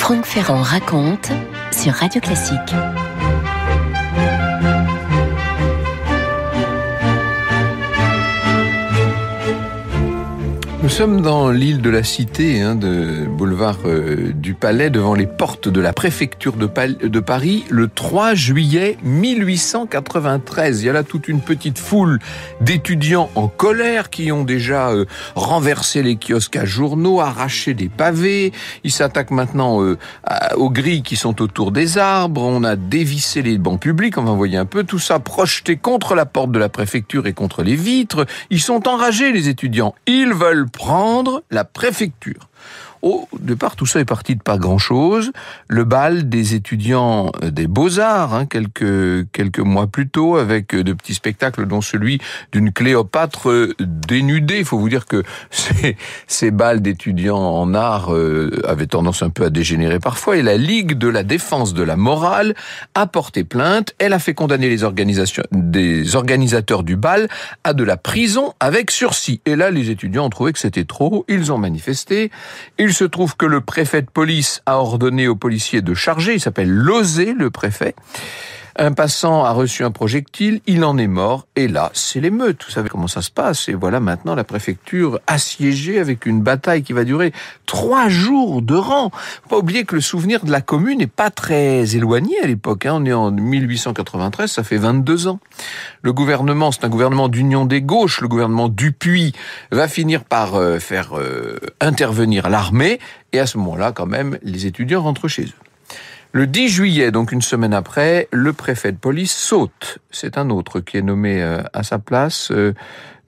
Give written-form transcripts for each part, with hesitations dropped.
Franck Ferrand raconte sur Radio Classique. Nous sommes dans l'île de la Cité, de boulevard du Palais, devant les portes de la préfecture de Paris, le 3 juillet 1893. Il y a là toute une petite foule d'étudiants en colère qui ont déjà renversé les kiosques à journaux, arraché des pavés. Ils s'attaquent maintenant aux grilles qui sont autour des arbres. On a dévissé les bancs publics, on va envoyer un peu. Tout ça projeté contre la porte de la préfecture et contre les vitres. Ils sont enragés, les étudiants. Ils veulent prendre la préfecture. Au départ, tout ça est parti de pas grand-chose. Le bal des étudiants des Beaux-Arts, quelques mois plus tôt, avec de petits spectacles, dont celui d'une Cléopâtre dénudée. Il faut vous dire que ces balles d'étudiants en art avaient tendance un peu à dégénérer parfois. Et la Ligue de la défense de la morale a porté plainte. Elle a fait condamner des organisateurs du bal à de la prison avec sursis. Et là, les étudiants ont trouvé que c'était trop. Ils ont manifesté. Il se trouve que le préfet de police a ordonné aux policiers de charger. Il s'appelle Lozé, le préfet. Un passant a reçu un projectile, il en est mort, et là, c'est l'émeute. Vous savez comment ça se passe. Et voilà maintenant la préfecture assiégée avec une bataille qui va durer 3 jours de rang. Faut pas oublier que le souvenir de la commune n'est pas très éloigné à l'époque. On est en 1893, ça fait 22 ans. Le gouvernement, c'est un gouvernement d'union des gauches. Le gouvernement Dupuy va finir par faire intervenir l'armée. Et à ce moment-là, quand même, les étudiants rentrent chez eux. Le 10 juillet, donc une semaine après, le préfet de police saute. C'est un autre qui est nommé à sa place.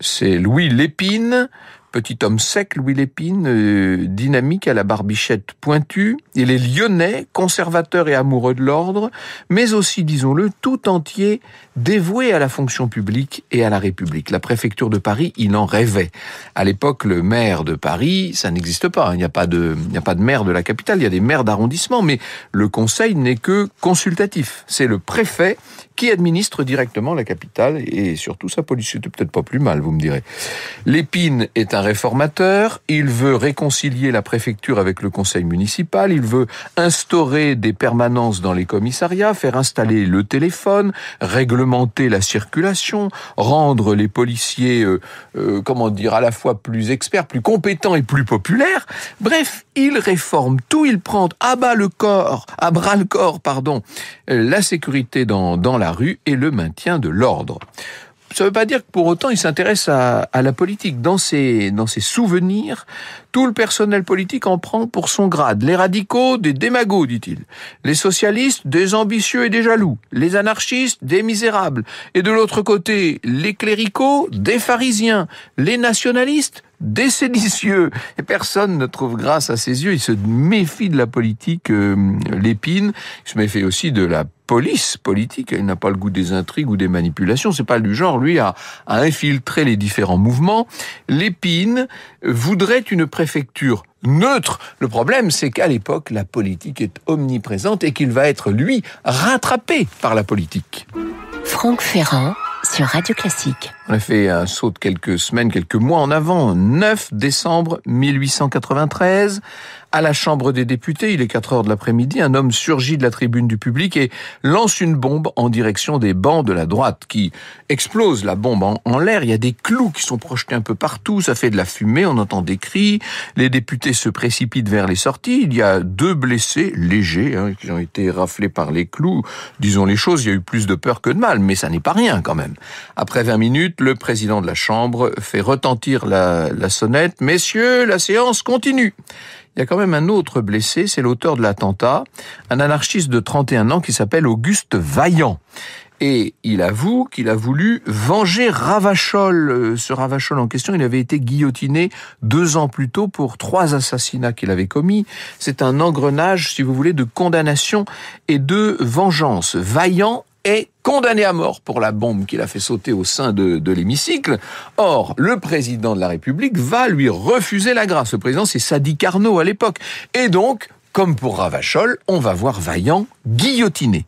C'est Louis Lépine, petit homme sec, Louis Lépine, dynamique à la barbichette pointue. Il est lyonnais, conservateur et amoureux de l'ordre, mais aussi, disons-le, tout entier dévoué à la fonction publique et à la République. La préfecture de Paris, il en rêvait. À l'époque, le maire de Paris, ça n'existe pas. Il n'y a pas de maire de la capitale, il y a des maires d'arrondissement, mais le conseil n'est que consultatif. C'est le préfet qui administre directement la capitale et surtout sa police. C'était peut-être pas plus mal, vous me direz. Lépine est un réformateur, il veut réconcilier la préfecture avec le conseil municipal, il veut instaurer des permanences dans les commissariats, faire installer le téléphone, réglementer la circulation, rendre les policiers, à la fois plus experts, plus compétents et plus populaires. Bref, il réforme tout, il prend à bras le corps, la sécurité dans la rue et le maintien de l'ordre. Ça ne veut pas dire que pour autant il s'intéresse à la politique. Dans ses souvenirs, tout le personnel politique en prend pour son grade. Les radicaux, des démagos, dit-il. Les socialistes, des ambitieux et des jaloux. Les anarchistes, des misérables. Et de l'autre côté, les cléricaux, des pharisiens. Les nationalistes, des séditieux. Et personne ne trouve grâce à ses yeux. Il se méfie de la politique, Lépine. Il se méfie aussi de la police politique. Il n'a pas le goût des intrigues ou des manipulations. C'est pas du genre, lui, à infiltrer les différents mouvements. Lépine voudrait une préfecture neutre. Le problème, c'est qu'à l'époque, la politique est omniprésente et qu'il va être, lui, rattrapé par la politique. Franck Ferrand sur Radio Classique. On a fait un saut de quelques semaines, quelques mois en avant. 9 décembre 1893, à la Chambre des députés, il est 4 heures de l'après-midi, un homme surgit de la tribune du public et lance une bombe en direction des bancs de la droite qui explose la bombe en l'air. Il y a des clous qui sont projetés un peu partout, ça fait de la fumée, on entend des cris. Les députés se précipitent vers les sorties. Il y a 2 blessés légers qui ont été raflés par les clous. Disons les choses, il y a eu plus de peur que de mal, mais ça n'est pas rien quand même. Après 20 minutes, le président de la Chambre fait retentir la sonnette. « Messieurs, la séance continue !» Il y a quand même un autre blessé, c'est l'auteur de l'attentat, un anarchiste de 31 ans qui s'appelle Auguste Vaillant. Et il avoue qu'il a voulu venger Ravachol. Ce Ravachol en question, il avait été guillotiné 2 ans plus tôt pour 3 assassinats qu'il avait commis. C'est un engrenage, si vous voulez, de condamnation et de vengeance. Vaillant est condamné à mort pour la bombe qu'il a fait sauter au sein de l'hémicycle. Or, le président de la République va lui refuser la grâce. Le président, c'est Sadi Carnot à l'époque. Et donc, comme pour Ravachol, on va voir Vaillant guillotiné.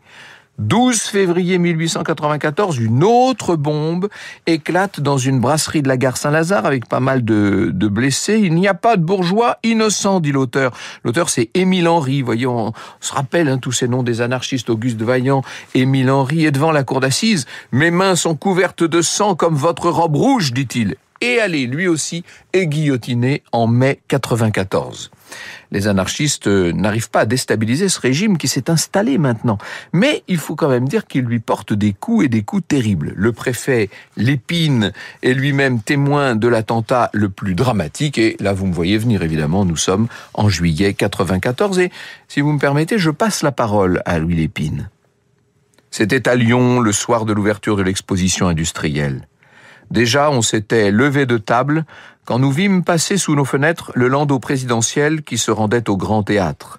12 février 1894, une autre bombe éclate dans une brasserie de la gare Saint-Lazare avec pas mal de blessés. Il n'y a pas de bourgeois innocent, dit l'auteur. L'auteur, c'est Émile Henry. Voyez, on se rappelle tous ces noms des anarchistes, Auguste Vaillant, Émile Henry. Et devant la cour d'assises, mes mains sont couvertes de sang comme votre robe rouge, dit-il. Et allez, lui aussi, est guillotiné en mai 94. Les anarchistes n'arrivent pas à déstabiliser ce régime qui s'est installé maintenant. Mais il faut quand même dire qu'il lui porte des coups et des coups terribles. Le préfet Lépine est lui-même témoin de l'attentat le plus dramatique. Et là, vous me voyez venir, évidemment, nous sommes en juillet 94. Et si vous me permettez, je passe la parole à Louis Lépine. C'était à Lyon, le soir de l'ouverture de l'exposition industrielle. Déjà, on s'était levé de table quand nous vîmes passer sous nos fenêtres le landau présidentiel qui se rendait au Grand Théâtre.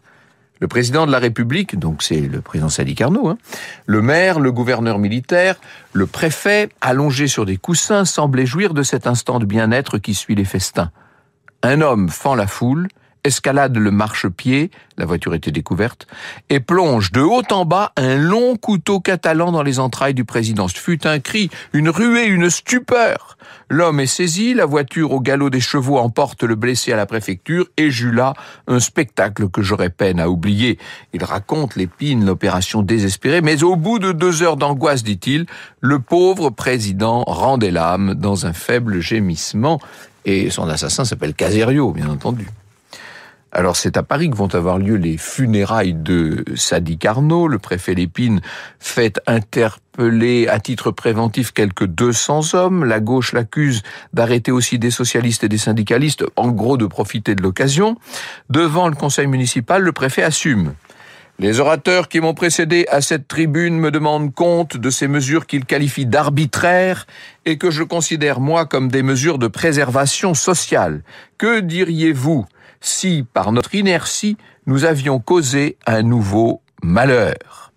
Le président de la République, donc c'est le président Sadi Carnot, le maire, le gouverneur militaire, le préfet, allongés sur des coussins, semblaient jouir de cet instant de bien-être qui suit les festins. Un homme fend la foule, escalade le marchepied, la voiture était découverte, et plonge de haut en bas un long couteau catalan dans les entrailles du président. Ce fut un cri, une ruée, une stupeur. L'homme est saisi, la voiture au galop des chevaux emporte le blessé à la préfecture, et j'eus là un spectacle que j'aurais peine à oublier. Il raconte Lépine l'opération désespérée, mais au bout de 2 heures d'angoisse, dit-il, le pauvre président rendait l'âme dans un faible gémissement, et son assassin s'appelle Caserio, bien entendu. Alors c'est à Paris que vont avoir lieu les funérailles de Sadi Carnot. Le préfet Lépine fait interpeller à titre préventif quelques 200 hommes. La gauche l'accuse d'arrêter aussi des socialistes et des syndicalistes, en gros de profiter de l'occasion. Devant le conseil municipal, le préfet assume. Les orateurs qui m'ont précédé à cette tribune me demandent compte de ces mesures qu'ils qualifient d'arbitraires et que je considère moi comme des mesures de préservation sociale. Que diriez-vous si, par notre inertie, nous avions causé un nouveau malheur?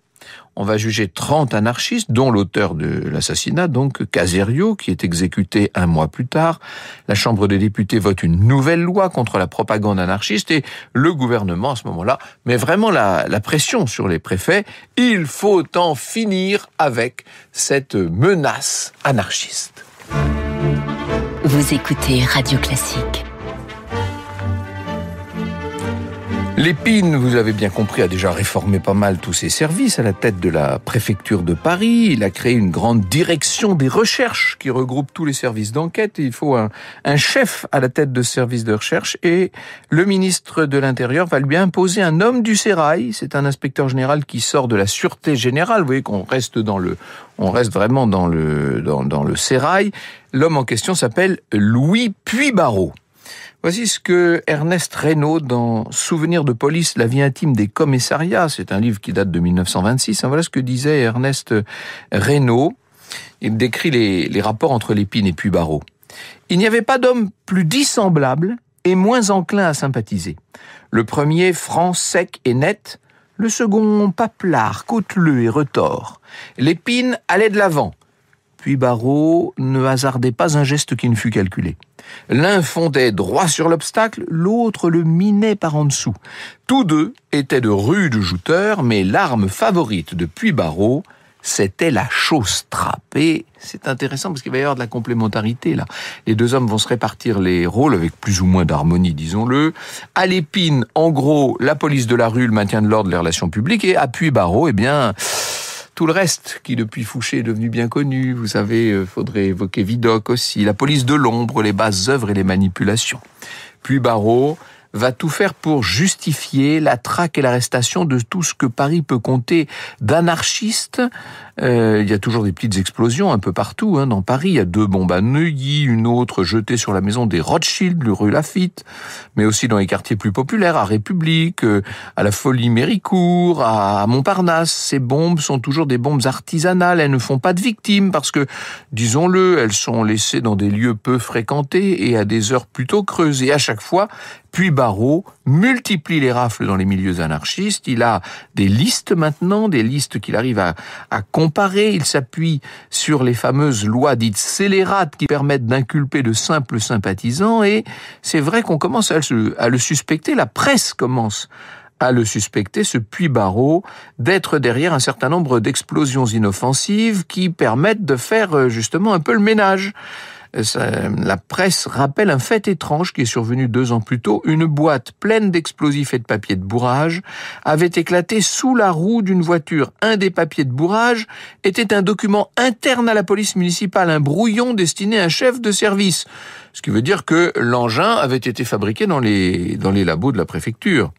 On va juger 30 anarchistes, dont l'auteur de l'assassinat, donc Caserio, qui est exécuté 1 mois plus tard. La Chambre des députés vote une nouvelle loi contre la propagande anarchiste et le gouvernement, à ce moment-là, met vraiment la pression sur les préfets. Il faut en finir avec cette menace anarchiste. Vous écoutez Radio Classique. Lépine, vous avez bien compris, a déjà réformé pas mal tous ses services à la tête de la préfecture de Paris. Il a créé une grande direction des recherches qui regroupe tous les services d'enquête. Il faut un chef à la tête de ce service de recherche et le ministre de l'Intérieur va lui imposer un homme du sérail. C'est un inspecteur général qui sort de la Sûreté Générale. Vous voyez qu'on reste vraiment dans le sérail. L'homme en question s'appelle Louis Puybarrot. Voici ce que Ernest Reynaud, dans Souvenirs de police, la vie intime des commissariats, c'est un livre qui date de 1926, voilà ce que disait Ernest Reynaud. Il décrit les rapports entre Lépine et Puybarrot. Il n'y avait pas d'homme plus dissemblable et moins enclin à sympathiser. Le premier, franc, sec et net. Le second, paplard, cauteleux et retors. Lépine allait de l'avant. Puybarrot ne hasardait pas un geste qui ne fût calculé. L'un fondait droit sur l'obstacle, l'autre le minait par en dessous. Tous deux étaient de rudes jouteurs, mais l'arme favorite de Puybarot, c'était la chausse-trappe. Et c'est intéressant parce qu'il va y avoir de la complémentarité là. Les 2 hommes vont se répartir les rôles avec plus ou moins d'harmonie, disons-le. À Lépine, en gros, la police de la rue, le maintien de l'ordre, les relations publiques, et à Puybarot, tout le reste qui depuis Fouché est devenu bien connu. Vous savez, faudrait évoquer Vidocq aussi, la police de l'ombre, les basses œuvres et les manipulations. Puybarot va tout faire pour justifier la traque et l'arrestation de tout ce que Paris peut compter d'anarchistes. Il y a toujours des petites explosions un peu partout dans Paris. Il y a 2 bombes à Neuilly, une autre jetée sur la maison des Rothschild, rue Laffitte, mais aussi dans les quartiers plus populaires, à République, à la Folie Méricourt, à Montparnasse. Ces bombes sont toujours des bombes artisanales. Elles ne font pas de victimes parce que, disons-le, elles sont laissées dans des lieux peu fréquentés et à des heures plutôt creuses. Et à chaque fois, Puybarot multiplie les rafles dans les milieux anarchistes. Il a des listes maintenant, des listes qu'il arrive à comparer. Il s'appuie sur les fameuses lois dites scélérates qui permettent d'inculper de simples sympathisants. Et c'est vrai qu'on commence à le suspecter. La presse commence a le suspecté, ce Puybarrot, d'être derrière un certain nombre d'explosions inoffensives qui permettent de faire justement un peu le ménage. La presse rappelle un fait étrange qui est survenu 2 ans plus tôt. Une boîte pleine d'explosifs et de papier de bourrage avait éclaté sous la roue d'une voiture. Un des papiers de bourrage était un document interne à la police municipale, un brouillon destiné à un chef de service. Ce qui veut dire que l'engin avait été fabriqué dans les labos de la préfecture.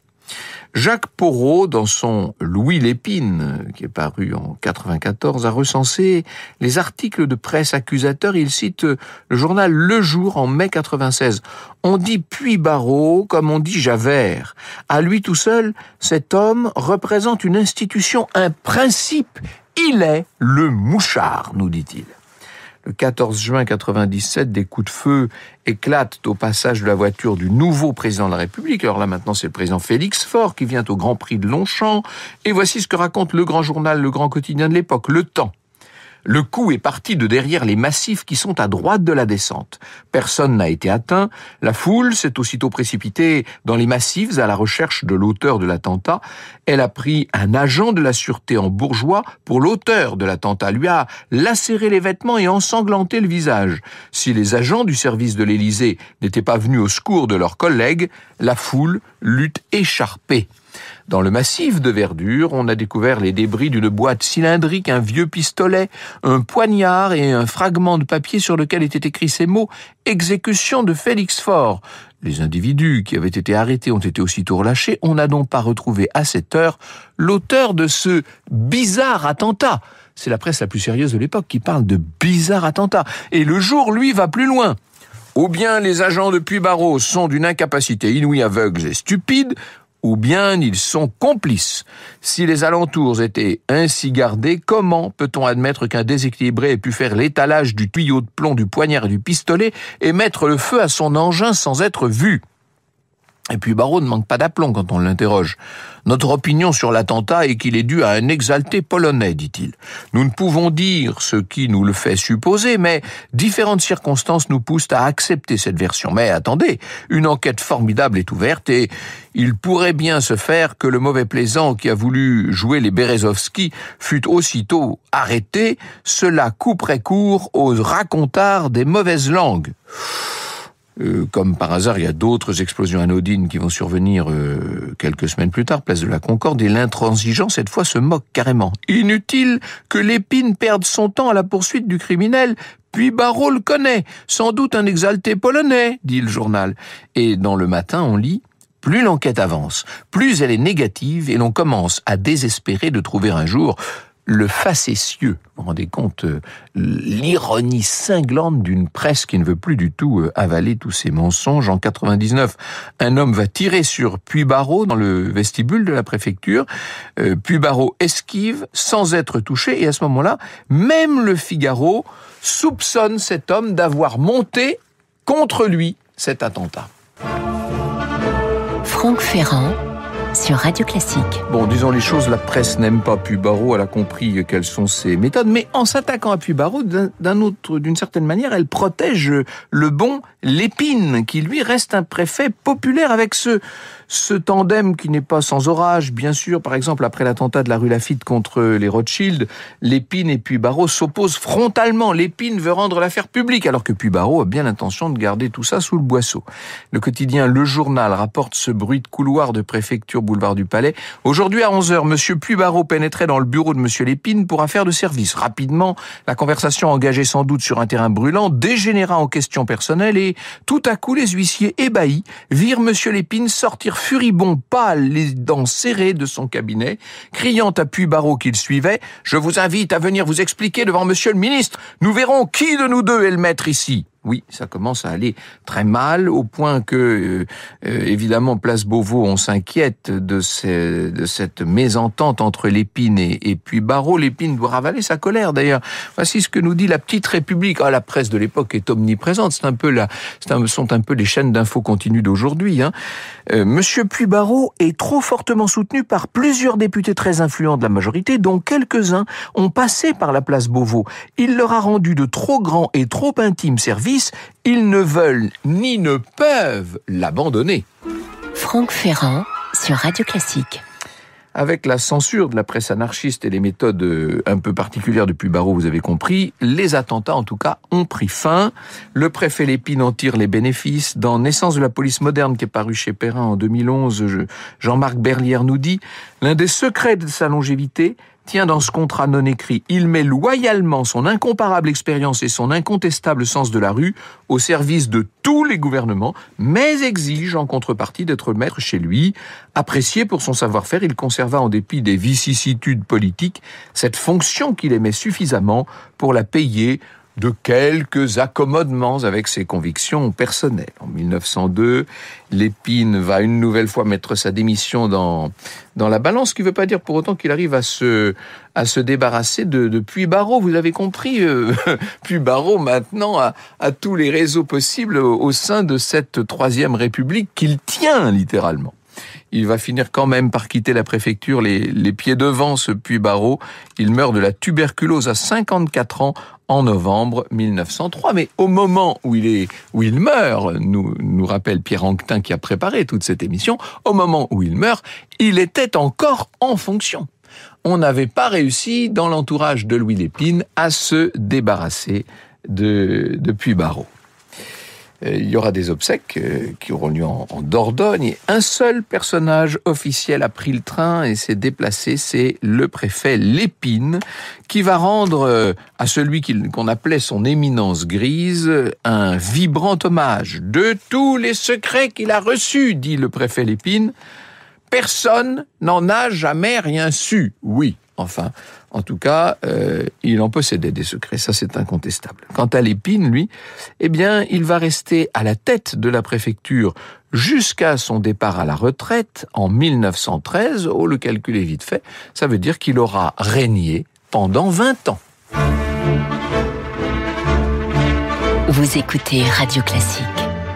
Jacques Porot, dans son Louis Lépine, qui est paru en 94, a recensé les articles de presse accusateurs. Il cite le journal Le Jour en mai 96. On dit Puybarrot comme on dit Javert. À lui tout seul, cet homme représente une institution, un principe. Il est le mouchard, nous dit-il. Le 14 juin 97, des coups de feu éclatent au passage de la voiture du nouveau président de la République. Alors là, maintenant, c'est le président Félix Faure qui vient au Grand Prix de Longchamp. Et voici ce que raconte le grand journal, le grand quotidien de l'époque, Le Temps. Le coup est parti de derrière les massifs qui sont à droite de la descente. Personne n'a été atteint. La foule s'est aussitôt précipitée dans les massifs à la recherche de l'auteur de l'attentat. Elle a pris un agent de la sûreté en bourgeois pour l'auteur de l'attentat, lui a lacéré les vêtements et ensanglanté le visage. Si les agents du service de l'Élysée n'étaient pas venus au secours de leurs collègues, la foule l'eût écharpé. Dans le massif de verdure, on a découvert les débris d'une boîte cylindrique, un vieux pistolet, un poignard et un fragment de papier sur lequel étaient écrits ces mots « Exécution de Félix Faure ». Les individus qui avaient été arrêtés ont été aussitôt relâchés. On n'a donc pas retrouvé à cette heure l'auteur de ce bizarre attentat. C'est la presse la plus sérieuse de l'époque qui parle de bizarre attentat. Et Le Jour, lui, va plus loin. Ou bien les agents de Puybarrot sont d'une incapacité inouïe, aveugle et stupide, ou bien ils sont complices. Si les alentours étaient ainsi gardés, comment peut-on admettre qu'un déséquilibré ait pu faire l'étalage du tuyau de plomb, du poignard et du pistolet et mettre le feu à son engin sans être vu ? Et puis Puybarrot ne manque pas d'aplomb quand on l'interroge. Notre opinion sur l'attentat est qu'il est dû à un exalté polonais, dit-il. Nous ne pouvons dire ce qui nous le fait supposer, mais différentes circonstances nous poussent à accepter cette version. Mais attendez, une enquête formidable est ouverte et il pourrait bien se faire que le mauvais plaisant qui a voulu jouer les Berezovski fût aussitôt arrêté. Cela couperait court aux racontards des mauvaises langues. Comme par hasard, il y a d'autres explosions anodines qui vont survenir quelques semaines plus tard, place de la Concorde, et l'intransigeant, cette fois, se moque carrément. Inutile que Lépine perde son temps à la poursuite du criminel, Puybarrot le connaît, sans doute un exalté polonais, dit le journal. Et dans Le Matin, on lit « Plus l'enquête avance, plus elle est négative et l'on commence à désespérer de trouver un jour le facétieux. » Vous vous rendez compte, l'ironie cinglante d'une presse qui ne veut plus du tout avaler tous ces mensonges. En 99, un homme va tirer sur Puybarrot dans le vestibule de la préfecture. Puybarrot esquive sans être touché et à ce moment-là, même le Figaro soupçonne cet homme d'avoir monté contre lui cet attentat. Franck Ferrand sur Radio Classique. Bon, disons les choses, la presse n'aime pas Puybarrot, elle a compris quelles sont ses méthodes, mais en s'attaquant à Puybarrot, d'une certaine manière, elle protège le bon Lépine, qui lui reste un préfet populaire avec ce tandem qui n'est pas sans orage, bien sûr. Par exemple, après l'attentat de la rue Laffitte contre les Rothschild, Lépine et Puybarrot s'opposent frontalement. Lépine veut rendre l'affaire publique, alors que Puybarrot a bien l'intention de garder tout ça sous le boisseau. Le quotidien Le Journal rapporte ce bruit de couloir de préfecture boulevard du Palais. Aujourd'hui à 11h, monsieur Puybarrot pénétrait dans le bureau de monsieur Lépine pour affaire de service. Rapidement, la conversation engagée sans doute sur un terrain brûlant dégénéra en questions personnelles et tout à coup, les huissiers ébahis virent monsieur Lépine sortir furibond, pâle, les dents serrées de son cabinet, criant à Puybarrot qu'il suivait « Je vous invite à venir vous expliquer devant monsieur le ministre. Nous verrons qui de nous deux est le maître ici. » Oui, ça commence à aller très mal, au point que, évidemment, place Beauvau, on s'inquiète de cette mésentente entre Lépine et Puybarrot. Lépine doit ravaler sa colère, d'ailleurs. Voici ce que nous dit la petite République. Ah, la presse de l'époque est omniprésente. Sont un peu les chaînes d'infos continues d'aujourd'hui. Monsieur Puybarrot est trop fortement soutenu par plusieurs députés très influents de la majorité, dont quelques-uns ont passé par la place Beauvau. Il leur a rendu de trop grands et trop intimes services. Ils ne veulent ni ne peuvent l'abandonner. Franck Ferrand sur Radio Classique. Avec la censure de la presse anarchiste et les méthodes un peu particulières de Puybarrot, vous avez compris, les attentats en tout cas ont pris fin. Le préfet Lépine en tire les bénéfices. Dans Naissance de la police moderne, qui est paru chez Perrin en 2011, Jean-Marc Berlière nous dit « L'un des secrets de sa longévité tient dans ce contrat non écrit. Il met loyalement son incomparable expérience et son incontestable sens de la rue au service de tous les gouvernements, mais exige en contrepartie d'être maître chez lui. Apprécié pour son savoir-faire, il conserva en dépit des vicissitudes politiques cette fonction qu'il aimait suffisamment pour la payer de quelques accommodements avec ses convictions personnelles. En 1902, Lépine va une nouvelle fois mettre sa démission dans la balance, ce qui ne veut pas dire pour autant qu'il arrive à se débarrasser de Puybarrot. Vous avez compris, Puybarrot maintenant a tous les réseaux possibles au sein de cette Troisième République qu'il tient littéralement. Il va finir quand même par quitter la préfecture les pieds devant, ce Puybarrot. Il meurt de la tuberculose à 54 ans en novembre 1903. Mais au moment où il meurt, nous rappelle Pierre Anquetin qui a préparé toute cette émission, au moment où il meurt, il était encore en fonction. On n'avait pas réussi, dans l'entourage de Louis Lépine, à se débarrasser de Puybarrot. Il y aura des obsèques qui auront lieu en Dordogne. Et un seul personnage officiel a pris le train et s'est déplacé, c'est le préfet Lépine, qui va rendre à celui qu'on appelait son éminence grise un vibrant hommage. De tous les secrets qu'il a reçus, dit le préfet Lépine, personne n'en a jamais rien su. Oui, enfin, en tout cas, il en possédait des secrets, ça c'est incontestable. Quant à Lépine, lui, eh bien, il va rester à la tête de la préfecture jusqu'à son départ à la retraite en 1913. Oh, le calcul est vite fait, ça veut dire qu'il aura régné pendant 20 ans. Vous écoutez Radio Classique.